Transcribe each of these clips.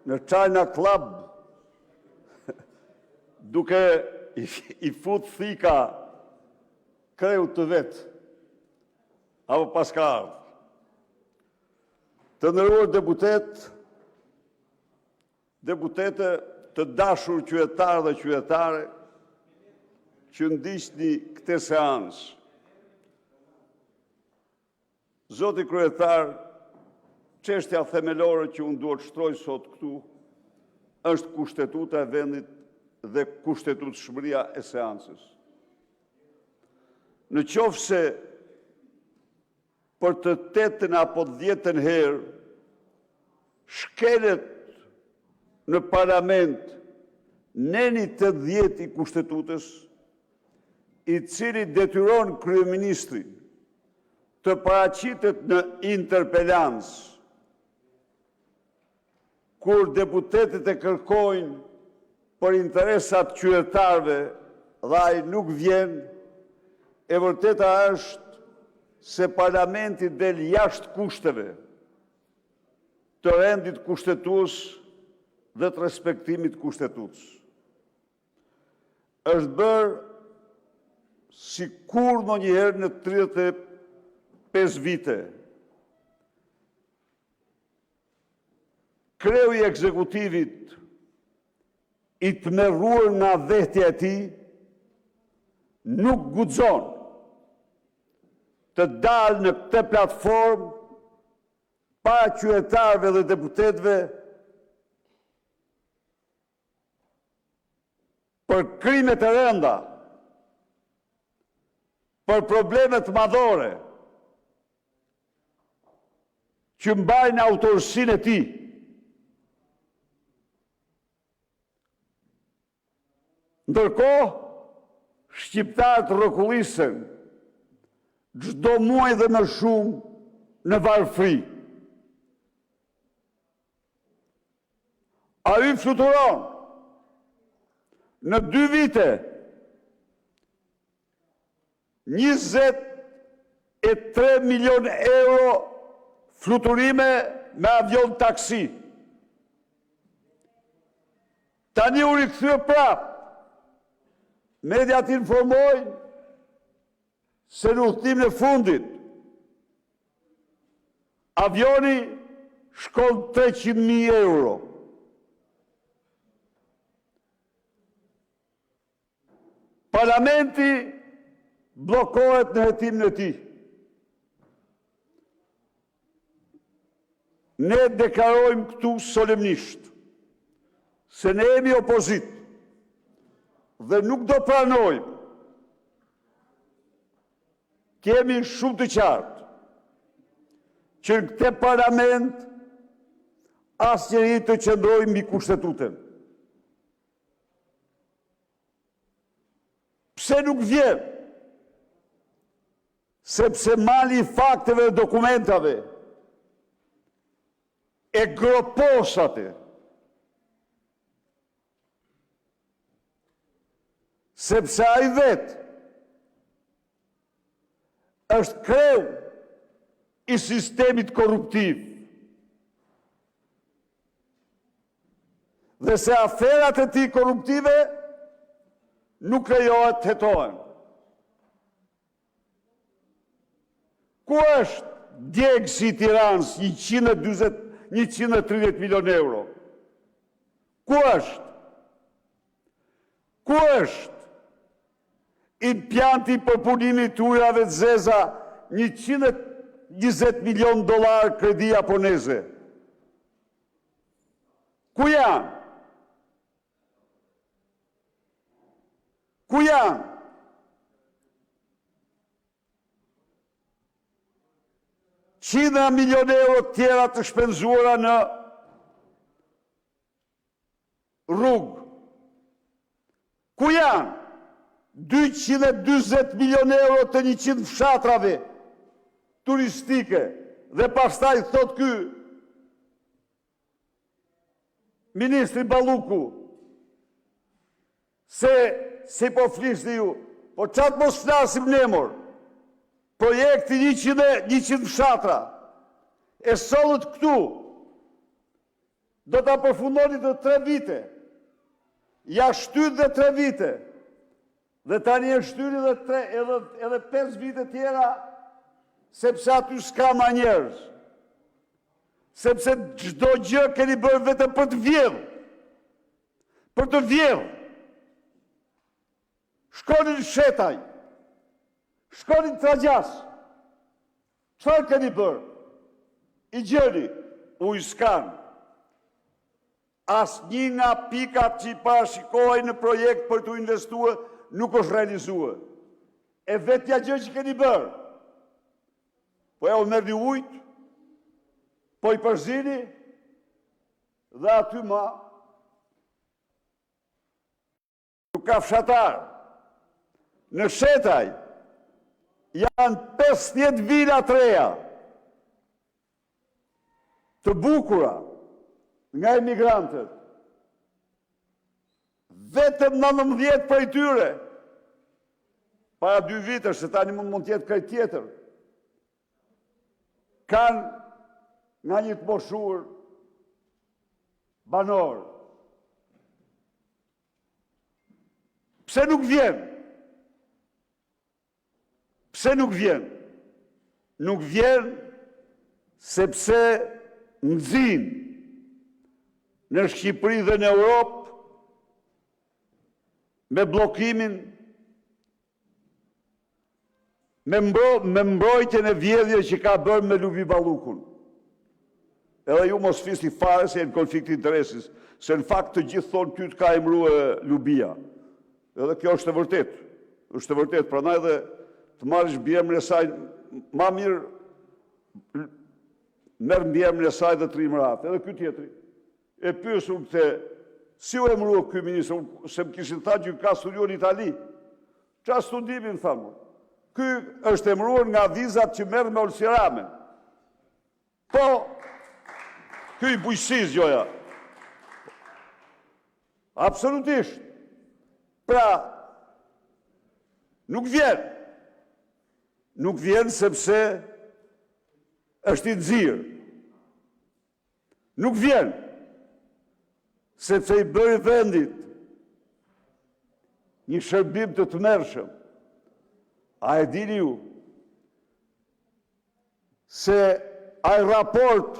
në China Club, duke i fut thika kreu të vetë, apo pas ka ardhë. Të nderuar deputete të dashur qytetarë dhe qytetare, që ndiqni këtë seancë. Zoti kryetar, çështja themelore që unë duhet shtroj sot këtu është kushtetuta e vendit dhe kushtetutshmëria e seancës. Në qoftë se për të 8-ën apo 10-ën herë shkelet në parlament neni 80 i kushtetutës, i cili detyron kryeministrin të paraqitet në interpelancë, kur deputetët e kërkojnë për interesat qytetarëve dhe ai nuk vjen, e vërteta është se parlamenti del jashtë kushteve të rendit kushtetues dhe të respektimit kushtetutës. Është bërë si kur në njëherë në 35 vite. Kreu i ekzekutivit i të merruar nga vetja e tij nuk guxon të dalë në këtë platformë para qytetarëve dhe deputetëve për krimet e rënda, për problemet madhore që mbajnë autorsinë e tij. Ndërkohë, shqiptarët rrokullisen çdo muaj dhe më shumë në varfëri. Ai fluturon në 2 vite 23 milion euro fluturime me avion taksi. Tani u rikthye prapë. Mediat informojnë se në udhëtimin e fundit avioni shkon 300.000 euro. Parlamenti bllokohet në hetimin e tij. Ne deklarojmë këtu solemnisht se ne jemi opozitë dhe nuk do pranojmë, kemi shumë të qartë, që në këtë parlament asnjëri të qëndrojë mbi kushtetutën. Pse nuk vjen? Sepse mali i fakteve dhe dokumentave e groposate, sepse ai vetë është kreu i sistemit korruptiv. Dhe se aferat e tij korruptive nuk lejohet të hetohen. Ku është djegësi i Tiranës 130 milion euro? Ku është? Ku është impianti për punimin të ujrave të zeza 120 milion dollar kredi japoneze? Ku janë? Ku janë? Qindra milion euro tjera të shpenzuara në rrugë. Ku janë? 240 milion euro të 100 fshatrave turistike dhe pastaj thot ky ministri Balluku se po flisni ju, po qatë mos flasim ne mor, projekti 100 fshatra, e sollët këtu, do ta përfundoni të 3 vite. Ja shtyt dhe 3 vite. Dhe tani e shtyri edhe 5 vite tjera, sepse aty s'ka ma njerëz. Sepse çdo gjë keni bërë vetëm për të vjedhur. Për të vjedhur. Shkonin në Shetaj. Shkonin në Tragjas. Çfarë keni bërë? I gjeni, ujë s'kan. Asnjë nga pikat që i parashikohej në projekt për të investuar nuk është realizuar. E vetja gjë që keni bërë, po ja u merrni ujtë, po i përzini, dhe aty ma nuk ka fshatar. Në Shetaj janë 50 vila të reja, të bukura, nga emigrantët. Vetëm 19 prej tyre, para 2 vitesh, se tani mund tjetë krejt tjetër, kanë nga një të moshur banor. Pse nuk vjen? Pse nuk vjen? Nuk vjen sepse nxin në Shqipëri dhe në Europë me blokimin, me mbrojtjen e vjedhje që ka bërë me Lubi Ballukun. Edhe ju mos fisni fare se janë konflikt interesis, se në fakt të gjithë thonë ty të ka emruar Lubia. Edhe kjo është e vërtet. Është e vërtet, prandaj dhe të marrësh mbiemrin e saj, ma mirë merr mbiemrin e saj dhe trimërat. Edhe ky tjetri. E pyesur këtë, si u emrua ky ministër, se më kishin thënë që ka studiuar në Itali. Çfarë studimi më thamë? Ky është emruar nga vizat që merr me Olsi Ramën. Po, ky i bujqësisë gjoja. Absolutisht. Pra, nuk vjen. Nuk vjen sepse është i nxirr. Nuk vjen sepse i bëri vendit një shërbim të tmerrshëm. A e dini ju se ai raport,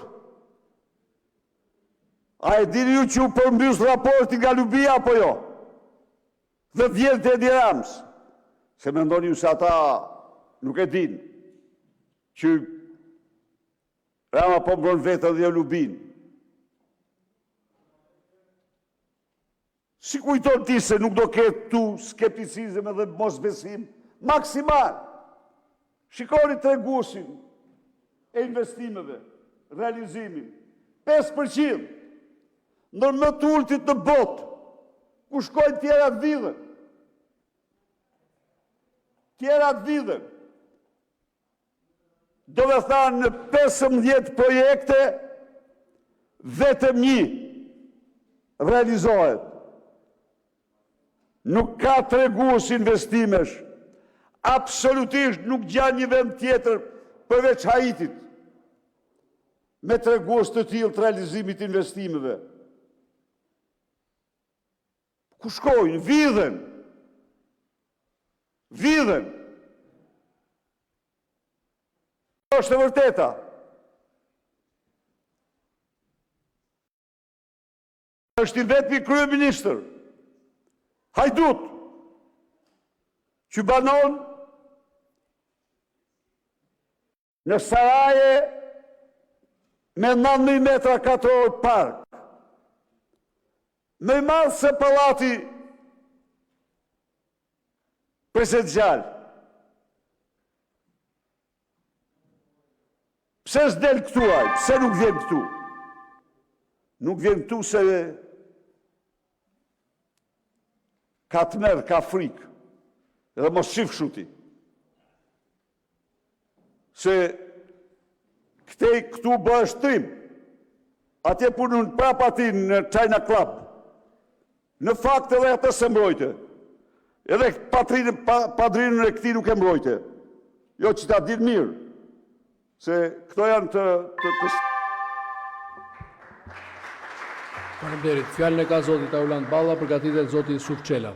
a e dini ju që u përmbys raporti nga Lubia apo jo? Dhe vjen te Edi Rams. Se mendoni ju se ata nuk e din që Rama po mbron vetën dhe Lubin. Si kujton ti se nuk do ketë tu skepticizëm edhe mosbesim maksimal? Shikoni treguesin e investimeve, realizimin, 5%, ndër më të ultit në botë, ku shkojnë tjerat vidhen. Tjerat vidhen. Do me thanë në 15 projekte, vetëm një realizohet. Nuk ka tregues investimesh. Absolutisht nuk gjan një vend tjetër përveç Haitit me tregues të tillë të realizimit të investimeve. Ku shkojnë? Vidhen. Vidhen. Është e vërteta. Është i vetmi kryeministër Hajdut që banon në Saraje me 9.000 metra katror park. Me madh se pallati presidencial. Pse s'del këtu ai? Pse nuk vjen këtu? Nuk vjen këtu se ka të merë, ka frikë, edhe mos shif shuti. Se këtu bëhe shtrim, atje punën prap ati në China Club. Në fakt edhe atë se mbrojte. Edhe padrinën e këti nuk e mbrojte. Jo që ta din mirë, se këto janë të Faleminderit. Fjalën e ka zoti Taulant Balla, përgatitet zoti Yusuf Çela.